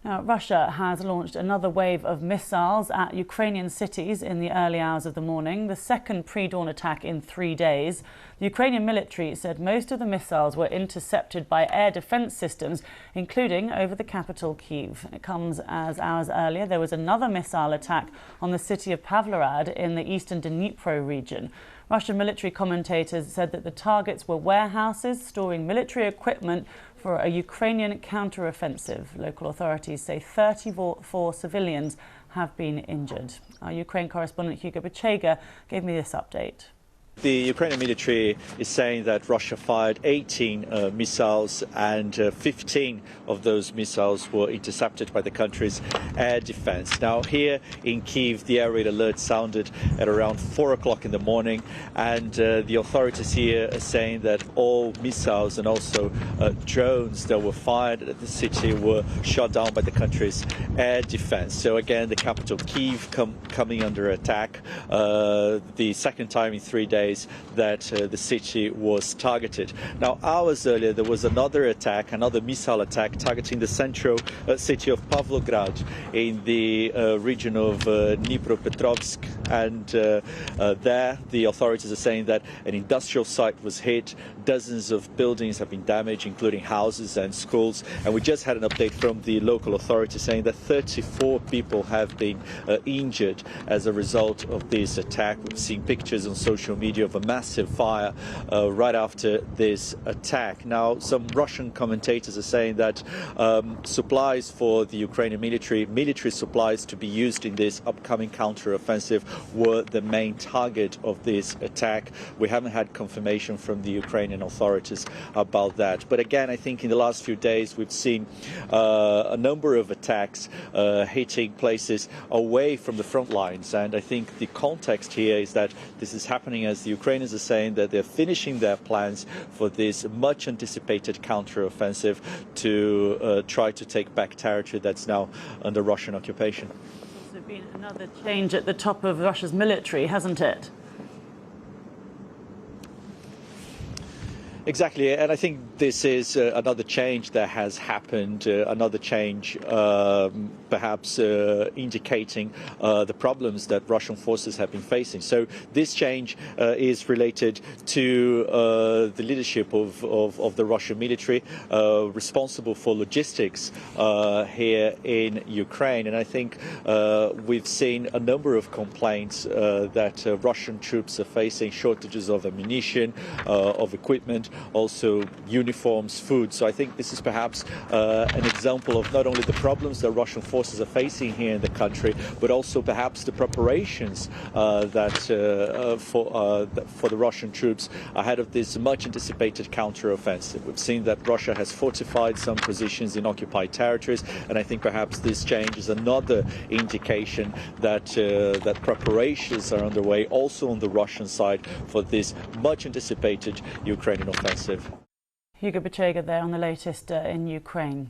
Now, Russia has launched another wave of missiles at Ukrainian cities in the early hours of the morning, the second pre-dawn attack in 3 days. The Ukrainian military said most of the missiles were intercepted by air defense systems, including over the capital, Kyiv. It comes as hours earlier there was another missile attack on the city of Pavlograd in the eastern Dnipro region. Russian military commentators said that the targets were warehouses storing military equipment for a Ukrainian counter-offensive. Local authorities say 34 civilians have been injured. Our Ukraine correspondent Hugo Bachega gave me this update. The Ukrainian military is saying that Russia fired 18 missiles and 15 of those missiles were intercepted by the country's air defense. Now, here in Kyiv, the air raid alert sounded at around 4 o'clock in the morning, and the authorities here are saying that all missiles and also drones that were fired at the city were shot down by the country's air defense. So again, the capital Kyiv coming under attack, the second time in 3 days that the city was targeted. Now, hours earlier, there was another attack, another missile attack targeting the central city of Pavlograd in the region of Dnipropetrovsk. And there, the authorities are saying that an industrial site was hit. Dozens of buildings have been damaged, including houses and schools. And we just had an update from the local authorities saying that 34 people have been injured as a result of this attack. We've seen pictures on social media of a massive fire right after this attack. Now, some Russian commentators are saying that supplies for the Ukrainian military supplies to be used in this upcoming counter-offensive were the main target of this attack. We haven't had confirmation from the Ukrainian authorities about that. But again, I think in the last few days we've seen a number of attacks hitting places away from the front lines. And I think the context here is that this is happening as the Ukrainians are saying that they're finishing their plans for this much anticipated counter-offensive to try to take back territory that's now under Russian occupation. There's also been another change at the top of Russia's military, hasn't it? Exactly, and I think this is another change that has happened, another change perhaps indicating the problems that Russian forces have been facing. So this change is related to the leadership of the Russian military responsible for logistics here in Ukraine. And I think we've seen a number of complaints that Russian troops are facing shortages of ammunition, of equipment, also uniforms, food. So I think this is perhaps an example of not only the problems that Russian forces are facing here in the country, but also perhaps the preparations that for the Russian troops ahead of this much anticipated counter-offensive. We've seen that Russia has fortified some positions in occupied territories, and I think perhaps this change is another indication that that preparations are underway also on the Russian side for this much anticipated Ukrainian offensive. Hugo Bachega there on the latest in Ukraine.